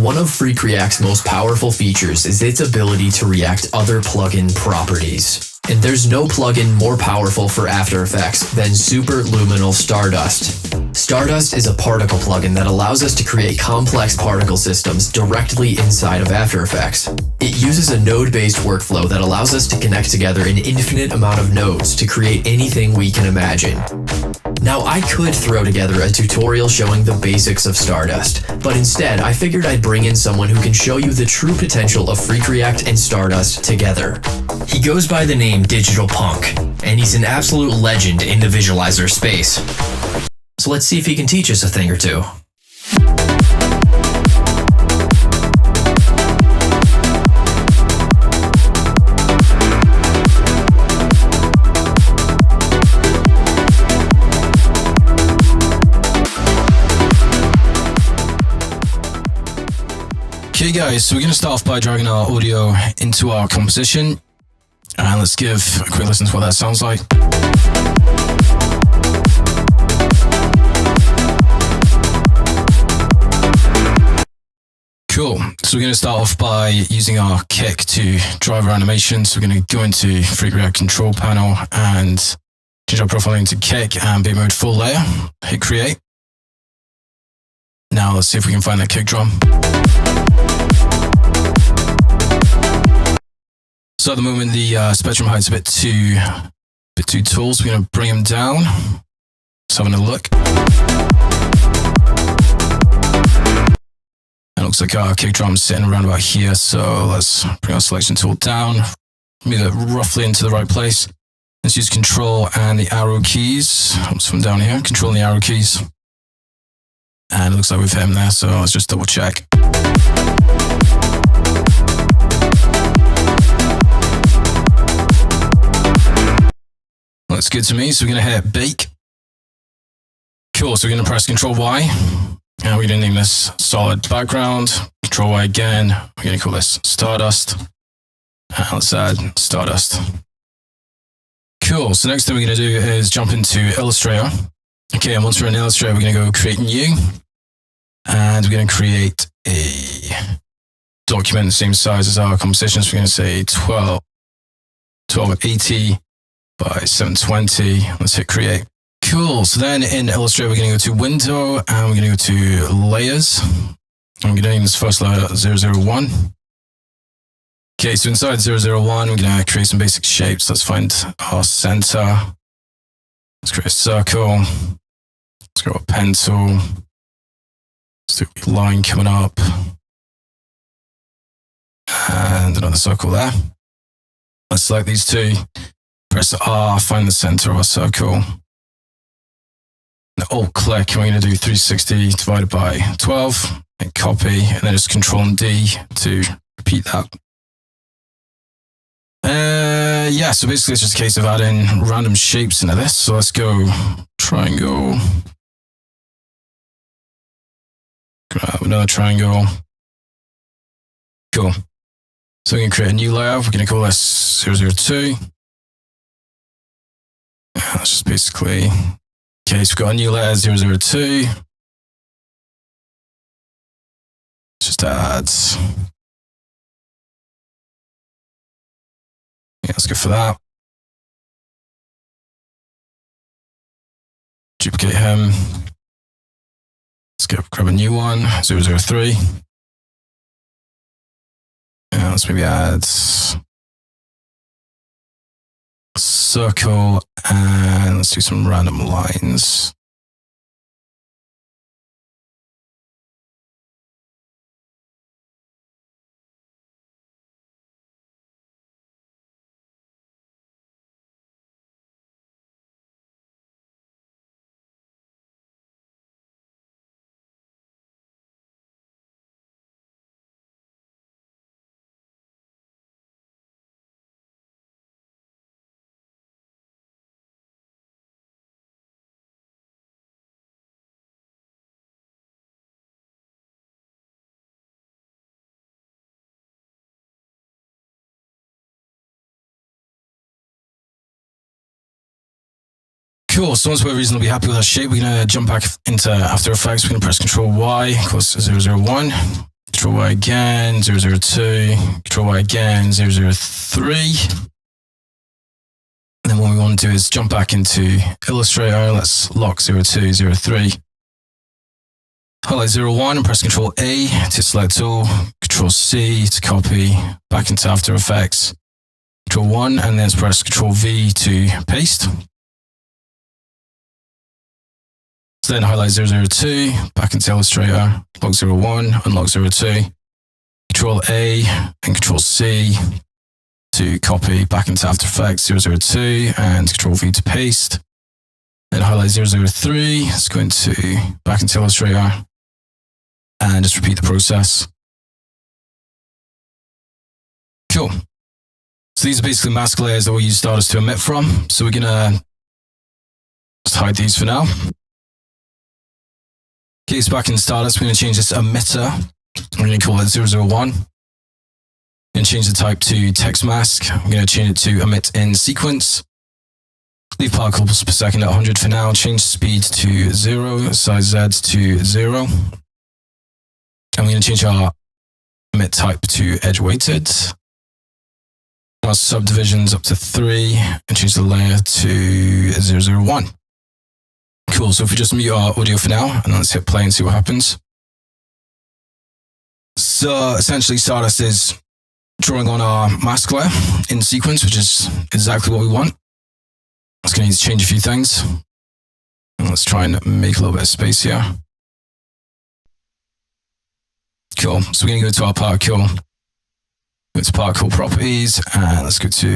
One of FreqReact's most powerful features is its ability to react other plugin properties. And there's no plugin more powerful for After Effects than Superluminal Stardust. Stardust is a particle plugin that allows us to create complex particle systems directly inside of After Effects. It uses a node-based workflow that allows us to connect together an infinite amount of nodes to create anything we can imagine. Now, I could throw together a tutorial showing the basics of Stardust, but instead I figured I'd bring in someone who can show you the true potential of FreqReact and Stardust together. He goes by the name Digital Punk, and he's an absolute legend in the visualizer space. So let's see if he can teach us a thing or two. Okay guys, so we're going to start off by dragging our audio into our composition, and let's give a quick listen to what that sounds like. Cool, so we're going to start off by using our kick to drive our animation. So we're going to go into FreqReact control panel and change our profiling to kick and beat mode full layer, hit create. Now let's see if we can find that kick drum. So at the moment the spectrum height's a bit too tall, so we're going to bring him down. Let's have another look. It looks like our kick drum's sitting around about here, so let's bring our selection tool down, move it roughly into the right place. Let's use control and the arrow keys. Oops, from down here, control and the arrow keys. And it looks like we've hit him there, so let's just double check. Looks good to me, so we're going to hit bake. Cool, so we're going to press Control Y, and we're going to name this solid background. Control Y again, we're going to call this Stardust. And let's add Stardust. Cool, so next thing we're going to do is jump into Illustrator. Okay, and once we're in Illustrator, we're going to go create new. And we're going to create a document the same size as our composition. So we're going to say 1280 by 720. Let's hit create. Cool. So then in Illustrator, we're going to go to Window and we're going to go to Layers. And we're going to name this first layer 001. Okay, so inside 001, we're going to create some basic shapes. Let's find our center. Let's create a circle. Let's go a pen tool. Let's do a line coming up. And another circle there. Let's select these two. Press R, find the center of our circle. And alt click, and we're going to do 360 divided by 12. And copy, and then just Control and D to repeat that. Yeah, so basically it's just a case of adding random shapes into this. So let's go triangle. Grab another triangle. Cool. So we can create a new layer. We're going to call this 002. That's just basically, okay, so we've got a new layer 002. Just add. Yeah, let's go for that. Duplicate him. Let's grab a new one, 003. And let's maybe add a circle and let's do some random lines. Cool, so once we're reasonably happy with our shape, we're going to jump back into After Effects. We're going to press Control Y, close to 001. Control Y again, 002, Control Y again, 003. And then what we want to do is jump back into Illustrator. Let's lock 02, 03. Highlight 01 and press Control A to select all, Control C to copy, back into After Effects, Control 1, and then press Control V to paste. So then highlight 002, back into Illustrator, lock 01, unlock 02, Control A and Control C to copy, back into After Effects, 002, and Control V to paste. Then highlight 003, let's go back into Illustrator, and just repeat the process. Cool. So these are basically mask layers that we'll use Stardust to emit from. So we're gonna just hide these for now. Okay, so back in Stardust, we're gonna change this emitter. We're gonna call it 001. We're gonna change the type to text mask. We're gonna change it to emit in sequence. Leave particles per second at 100 for now. Change speed to 0, size Z to 0. And we're going to change our emit type to edge weighted. Our subdivisions up to 3 and change the layer to 001. Cool, so if we just mute our audio for now and let's hit play and see what happens. So essentially Stardust is drawing on our mask layer in sequence, which is exactly what we want. It's going to need to change a few things. And let's try and make a little bit of space here. Cool. So we're going to go to our particle. Go to particle properties and let's go to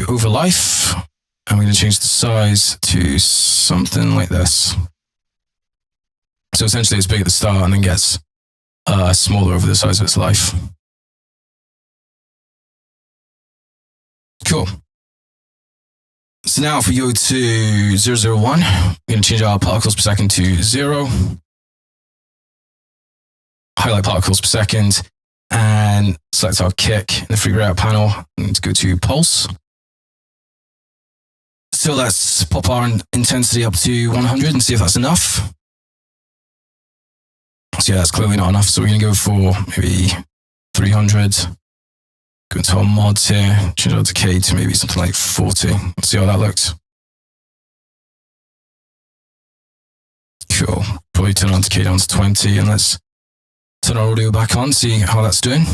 overlife. And we're going to change the size to something like this. So essentially it's big at the start and then gets smaller over the size of its life. Cool. So now if we go to 001, we're going to change our particles per second to 0. Highlight particles per second and select our kick in the FreqReact panel and go to pulse. So let's pop our intensity up to 100 and see if that's enough. So yeah, that's clearly not enough. So we're going to go for maybe 300. Go into our mods here, change our decay to maybe something like 40. Let's see how that looks. Cool. Probably turn our decay down to 20 and let's turn our audio back on, see how that's doing.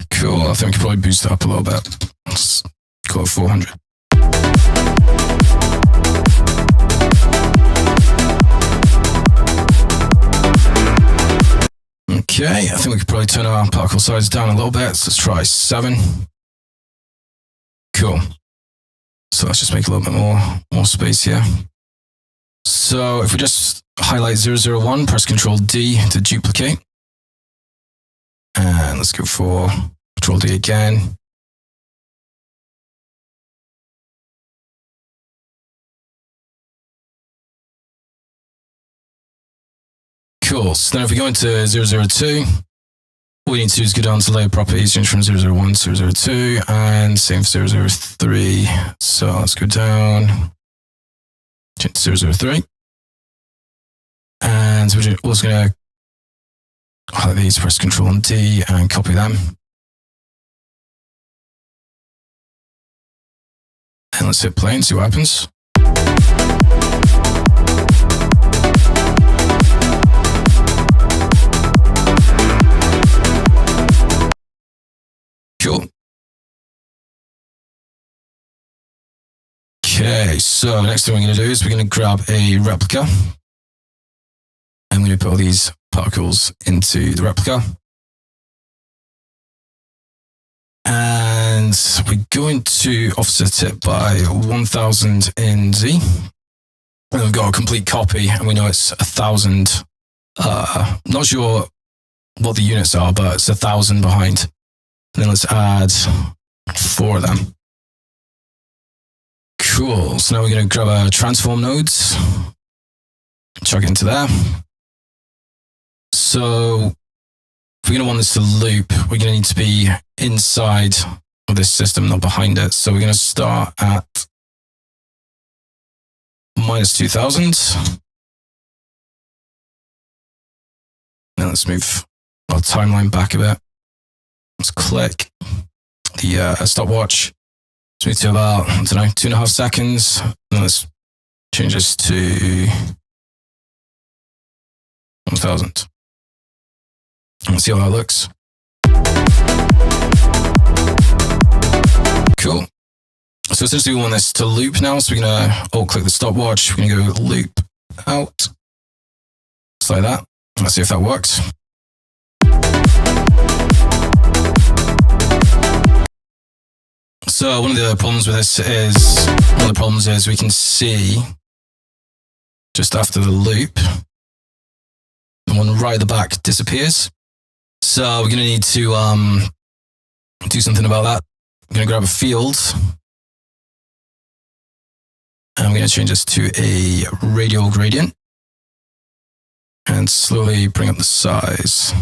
Cool, I think we could probably boost it up a little bit. Let's call it 400. Okay, I think we could probably turn our particle size down a little bit. So let's try 7. Cool. So let's just make a little bit more space here. So if we just highlight 001, press Control D to duplicate. And let's go for Control D again. Cool. So then if we go into 002, all we need to do is go down to layer properties, change from 001 to 002, and same for 003. So let's go down, change to 003. And we're also going to highlight these, press Control and D, and copy them. And let's hit play and see what happens. Cool. Okay, so next thing we're going to do is we're going to grab a replica. And we're going to put all these particles into the replica. And we're going to offset it by 1000 in Z. And we've got a complete copy and we know it's 1000. Not sure what the units are, but it's 1000 behind. And then let's add 4 of them. Cool. So now we're going to grab our transform nodes, chuck it into there. So if we're going to want this to loop, we're going to need to be inside of this system, not behind it. So we're going to start at minus 2000. Now let's move our timeline back a bit. Let's click the stopwatch. Let's move to about, 2.5 seconds. And let's change this to 1000. Let's see how that looks. Cool. So essentially we want this to loop now. So we're going to alt click the stopwatch. We're going to go loop out. Just like that. Let's see if that works. So one of the problems with this is, we can see just after the loop, the one right at the back disappears. So we're going to need to do something about that. I'm going to grab a field. And I'm going to change this to a radial gradient. And slowly bring up the size.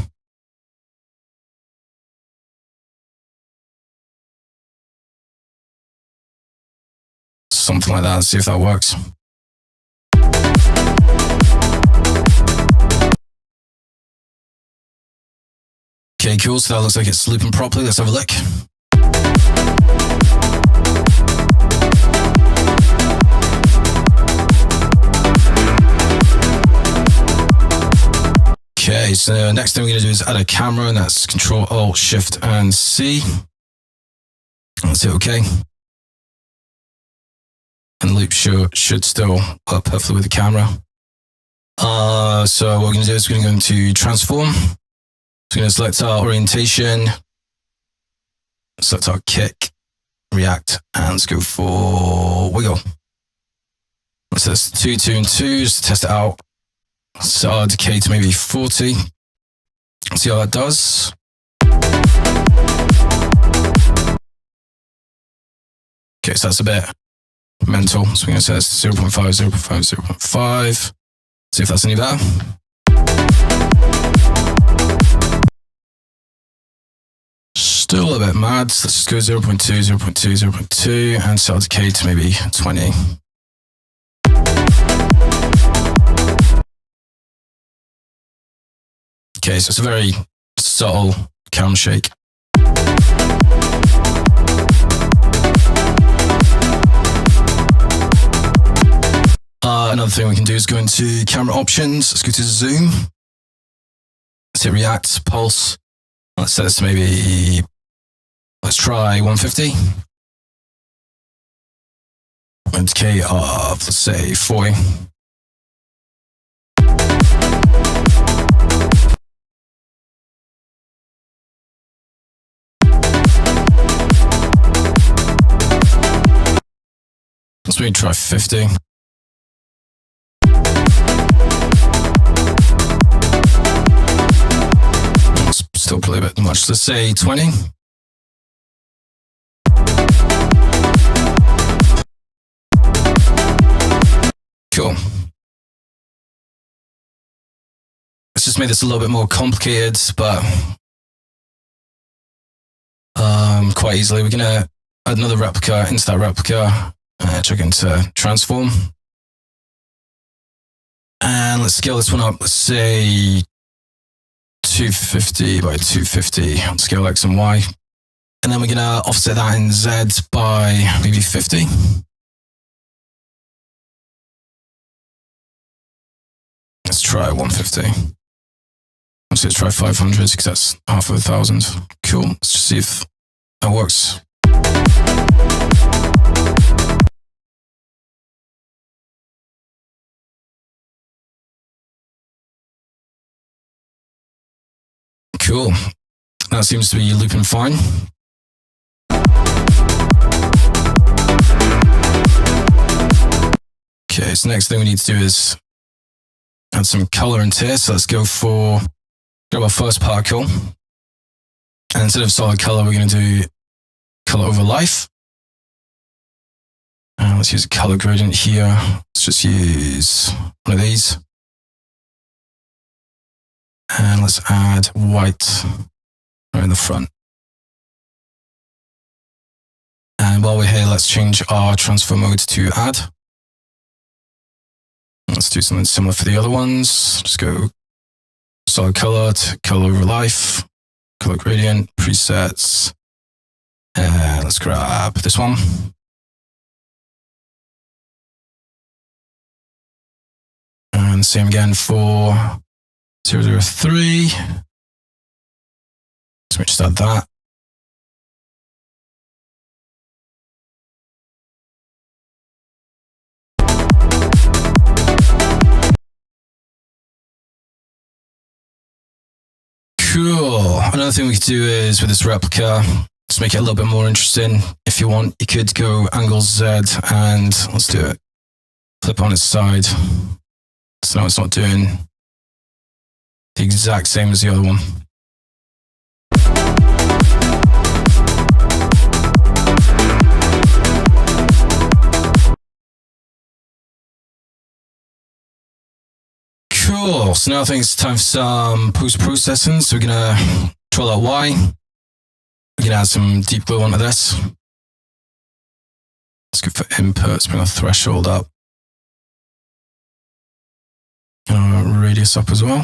Something like that. Let's see if that works. Okay, cool. So that looks like it's looping properly. Let's have a look. Okay, so next thing we're going to do is add a camera, and that's Control Alt Shift and C. Let's hit OK. And the loop should still work perfectly with the camera. So what we're going to do is we're going to go into Transform. So we're going to select our orientation, select our kick, react, and let's go for wiggle. So that's 2, 2, and 2, just to test it out. So I'll decay to maybe 40. See how that does. Okay, so that's a bit mental. So we're going to set this to 0.5, 0.5, 0.5. See if that's any better. Still a bit mad. So let's just go 0.2, 0.2, 0.2, and set our decay to maybe 20. Okay, so it's a very subtle cam shake. Another thing we can do is go into camera options. Let's go to zoom. Let's hit react, pulse. Let's set this to maybe, let's try 150. And decay of, let's say, 40. Let's maybe try 50. Still probably a bit much. Let's say 20. Cool. Let's just make this a little bit more complicated, but quite easily. We're gonna add another replica into that replica. Check into transform. And let's scale this one up. Let's say 250 by 250 on scale X and Y. And then we're going to offset that in Z by maybe 50. Let's try 150. Let's try 500 because that's half of 1,000. Cool. Let's just see if that works. Cool. That seems to be looping fine. Okay, so next thing we need to do is add some color into here. So let's go for, grab our first particle. And instead of solid color, we're going to do color over life. And let's use a color gradient here. Let's just use one of these. And let's add white right in the front. And while we're here, let's change our transfer mode to add. do something similar for the other ones. Just go solid color to color over life, color gradient, presets. Let's grab this one. And same again for 003. So we just add that. Cool. Another thing we could do is with this replica, just make it a little bit more interesting. If you want, you could go angle Z and let's do it. Flip on its side. So now it's not doing the exact same as the other one. Cool. So now I think it's time for some post-processing. So we're gonna control that Y. We're gonna add some deep glow onto this. Let's go for inputs, bring our threshold up. And our radius up as well.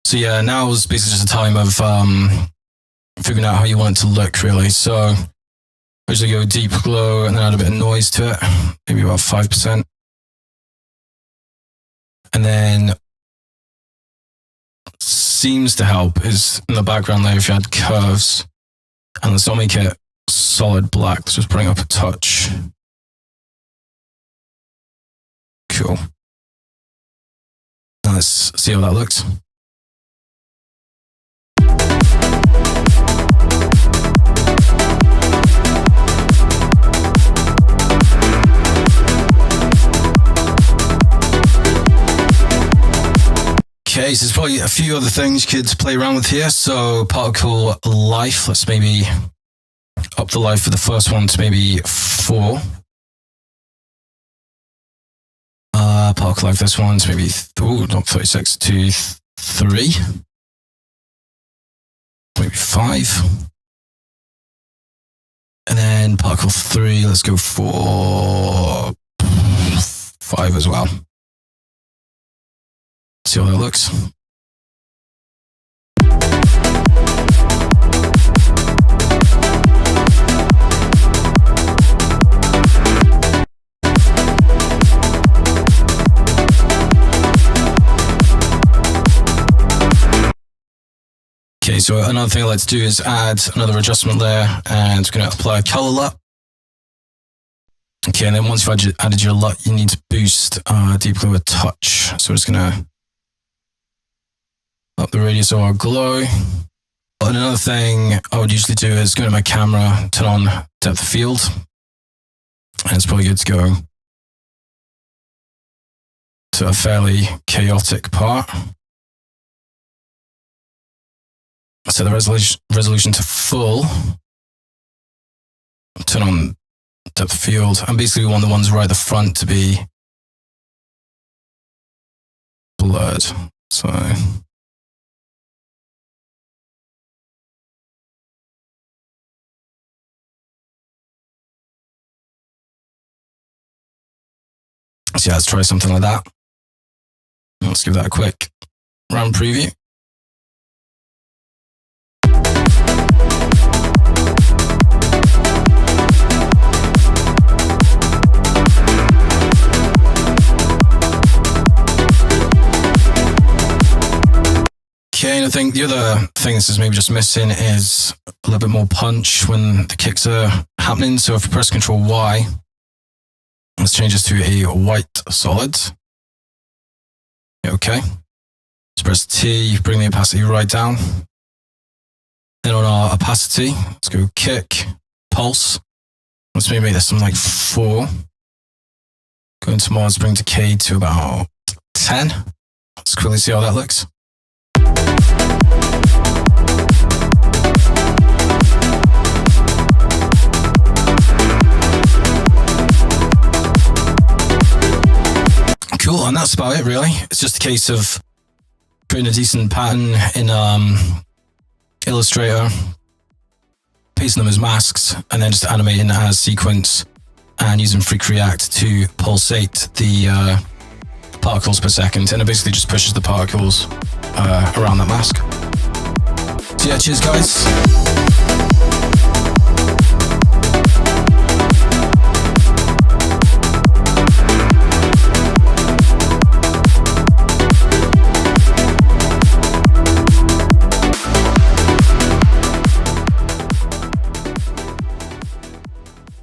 So yeah, now is basically just a time of figuring out how you want it to look, really. So I usually go deep glow and then add a bit of noise to it, maybe about 5%. And then seems to help is in the background layer if you add curves. And let's not make it solid black. Let's just bring up a touch. Cool. Now let's see how that looks. Okay, so there's probably a few other things you could play around with here. So particle life, let's maybe up the life for the first one to maybe 4. Particle life, this one's maybe, not 36, to 3. Maybe 5. And then particle 3, let's go for 5 as well. See how that looks. Okay, so another thing I like to do is add another adjustment layer, and we're going to apply a color LUT. Okay, and then once you've added your LUT, you need to boost deep glow a touch. So we're just going to up the radius of our glow. And another thing I would usually do is go to my camera, turn on depth of field. And it's probably good to go to a fairly chaotic part. Set the resolution to full. Turn on depth of field. And basically we want the ones right at the front to be blurred. So yeah, let's try something like that. Let's give that a quick round preview. Okay, and I think the other thing this is maybe just missing is a little bit more punch when the kicks are happening. So if we press Ctrl Y, let's change this to a white solid. Okay. Let's press T, bring the opacity right down. Then on our opacity, let's go kick, pulse. Let's maybe make this something like 4. Go into mods, bring decay to about 10. Let's quickly see how that looks. Cool, and that's about it really. It's just a case of creating a decent pattern in Illustrator, pasting them as masks, and then just animating as sequence and using FreqReact to pulsate the particles per second, and it basically just pushes the particles around that mask. So yeah, cheers guys.